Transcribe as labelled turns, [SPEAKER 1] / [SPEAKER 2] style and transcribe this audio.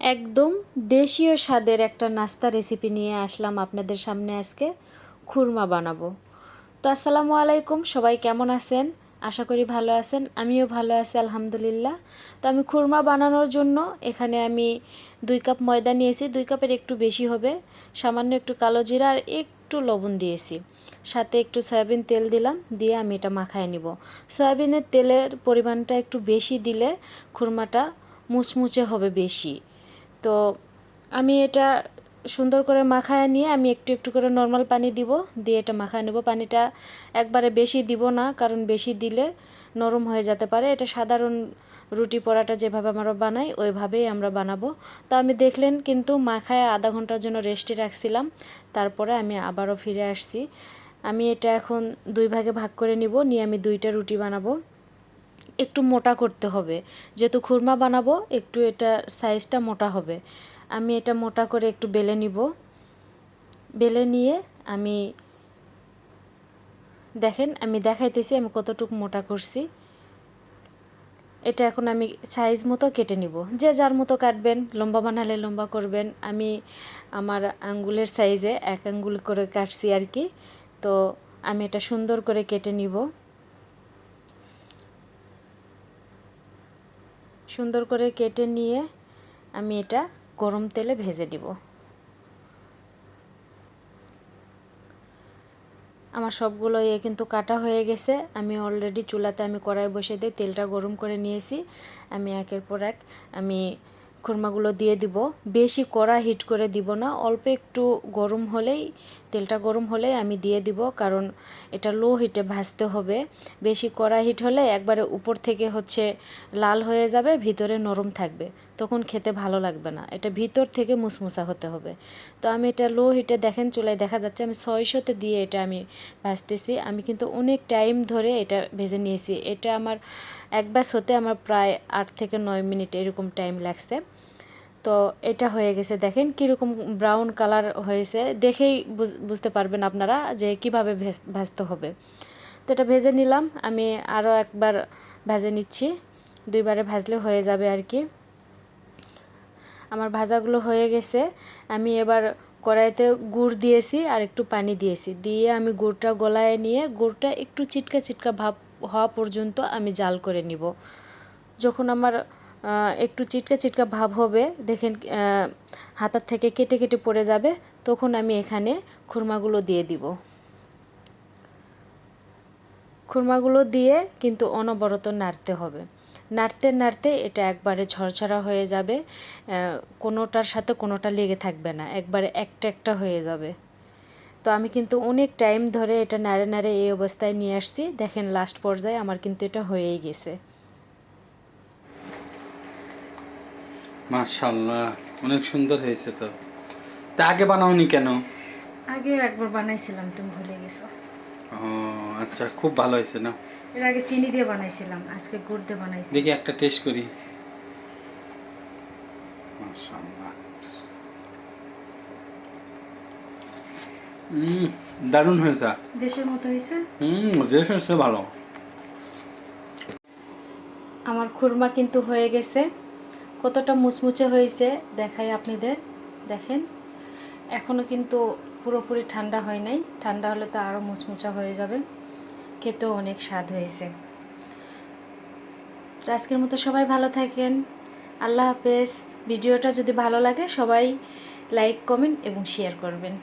[SPEAKER 1] একদম দেশীয় স্বাদের একটা নাস্তা রেসিপি নিয়ে আসলাম আপনাদের সামনে আজকে খুরমা বানাবো। তো আসসালামু আলাইকুম, সবাই কেমন আছেন? আশা করি ভালো আছেন, আমিও ভালো আছি আলহামদুলিল্লাহ। তো আমি খুরমা বানানোর জন্য এখানে আমি 2 কাপ ময়দা নিয়েছি, 2 কাপের একটু বেশি হবে, সামান্য একটু কালো জিরা আর একটু লবণ দিয়েছি, সাথে একটু সয়াবিন তেল দিলাম, দিয়ে আমি এটা মাখায় নিব। সয়াবিনের তেলের পরিমাণটা একটু বেশি দিলে খুরমাটা মুচমুচে হবে বেশি। তো আমি এটা সুন্দর করে মাখায় নিয়ে আমি একটু একটু করে নর্মাল পানি দিব, দিয়ে এটা মাখায় নেব। পানিটা একবারে বেশি দিব না, কারণ বেশি দিলে নরম হয়ে যেতে পারে। এটা সাধারণ রুটি পরাটা যেভাবে আমরা বানাই ওইভাবেই আমরা বানাবো। তো আমি দেখলেন কিন্তু মাখায় আধা ঘন্টার জন্য রেস্টে রাখছিলাম, তারপরে আমি আবারও ফিরে আসছি। আমি এটা এখন 2 ভাগে ভাগ করে নিব, নিয়ে আমি 2টা রুটি বানাবো। একটু মোটা করতে হবে, যেহেতু খুরমা বানাবো একটু এটা সাইজটা মোটা হবে। আমি এটা মোটা করে একটু বেলে নিব। বেলে নিয়ে আমি দেখেন আমি দেখাইতেছি আমি কতটুকু মোটা করছি। এটা এখন আমি সাইজ মতো কেটে নিব, যে যার মতো কাটবেন, লম্বা বানালে লম্বা করবেন। আমি আমার আঙ্গুলের সাইজে 1 আঙ্গুল করে কাটছি আর কি। তো আমি এটা সুন্দর করে কেটে নিব। সুন্দর করে কেটে নিয়ে আমি এটা গরম তেলে ভেজে নিব। আমার সবগুলো কিন্তু কাটা হয়ে গেছে। আমি অলরেডি চুলাতে আমি কড়াই বসিয়ে দিয়ে তেলটা গরম করে নিয়েছি। আমি একের পর এক আমি খুরমাগুলো দিয়ে দিব। বেশি কড়া হিট করে দিব না, অল্প একটু গরম হলেই, তেলটা গরম হলেই আমি দিয়ে দিব, কারণ এটা লো হিটে ভাজতে হবে। বেশি কড়া হিট হলে একবারে উপর থেকে লাল হয়ে যাবে, ভিতরে নরম থাকবে, তখন খেতে ভালো লাগবে না। এটা ভিতর থেকে মুসমুসা হতে হবে। তো আমি এটা লো হিটে দেখেন চুলায় দেখা যাচ্ছে আমি 600-তে দিয়ে এটা আমি ভাজতেছি। আমি কিন্তু অনেক টাইম ধরে এটা ভেজে নিয়েছি। এটা আমার এক ব্যাচ হতে আমার প্রায় 8 থেকে 9 মিনিট এরকম টাইম লাগছে। তো এটা হয়ে গেছে, দেখেন কীরকম ব্রাউন কালার হয়েছে, দেখেই বুঝতে পারবেন আপনারা যে কীভাবে ভাজতে হবে। তো এটা ভেজে নিলাম, আমি আরও একবার ভেজে নিচ্ছি, 2বারে ভাজলে হয়ে যাবে আর কি। আমার ভাজাগুলো হয়ে গেছে। আমি এবার কড়াইতে গুড় দিয়েছি আর একটু পানি দিয়েছি, দিয়ে আমি গুড়টা গলায় নিয়ে গুড়টা একটু চিটকা চিটকা ভাব হওয়া পর্যন্ত আমি জাল করে নিব। যখন আমার একটু চিটকা চিটকা ভাব হবে, দেখেন হাতার থেকে কেটে কেটে পড়ে যাবে, তখন আমি এখানে খুরমাগুলো দিয়ে দিব। খুরমাগুলো দিয়ে কিন্তু অনবরত নাড়তে হবে। নাড়তে নাড়তে এটা একবারে ঝরঝরা হয়ে যাবে, কোনোটার সাথে কোনোটা লেগে থাকবে না, একবারে একটা একটা হয়ে যাবে। তো আমি কিন্তু অনেক টাইম ধরে এটা নাড়ে নাড়ে এই অবস্থায় নিয়ে আসছি। দেখেন লাস্ট পর্যায়ে আমার কিন্তু এটা হয়েই গেছে।
[SPEAKER 2] মাশাআল্লাহ, অনেক সুন্দর হয়েছে। তো তা আগে বানাওনি কেন?
[SPEAKER 1] আগে একবার বানাইছিলাম, তুমি ভুলে গেছো।
[SPEAKER 2] ও আচ্ছা, খুব ভালো হয়েছে না?
[SPEAKER 1] এর আগে চিনি দিয়ে বানাইছিলাম, আজকে গুড় দিয়ে বানাইছি।
[SPEAKER 2] দেখি একটা টেস্ট করি। মাশাআল্লাহ, দারুণ হয়েছে।
[SPEAKER 1] দেশের মতো হয়েছে।
[SPEAKER 2] দেশ হয়েছে ভালো।
[SPEAKER 1] আমার খুরমা কিন্তু হয়ে গেছে, কতটা মুচমুচে হয়েছে দেখাই আপনাদের। দেখেন এখনও কিন্তু পুরোপুরি ঠান্ডা হয় নাই, ঠান্ডা হলে তো আরও মুচমুচা হয়ে যাবে, খেতেও অনেক স্বাদ হয়েছে। তো আজকের মতো সবাই ভালো থাকেন, আল্লাহ হাফেজ। ভিডিওটা যদি ভালো লাগে সবাই লাইক, কমেন্ট এবং শেয়ার করবেন।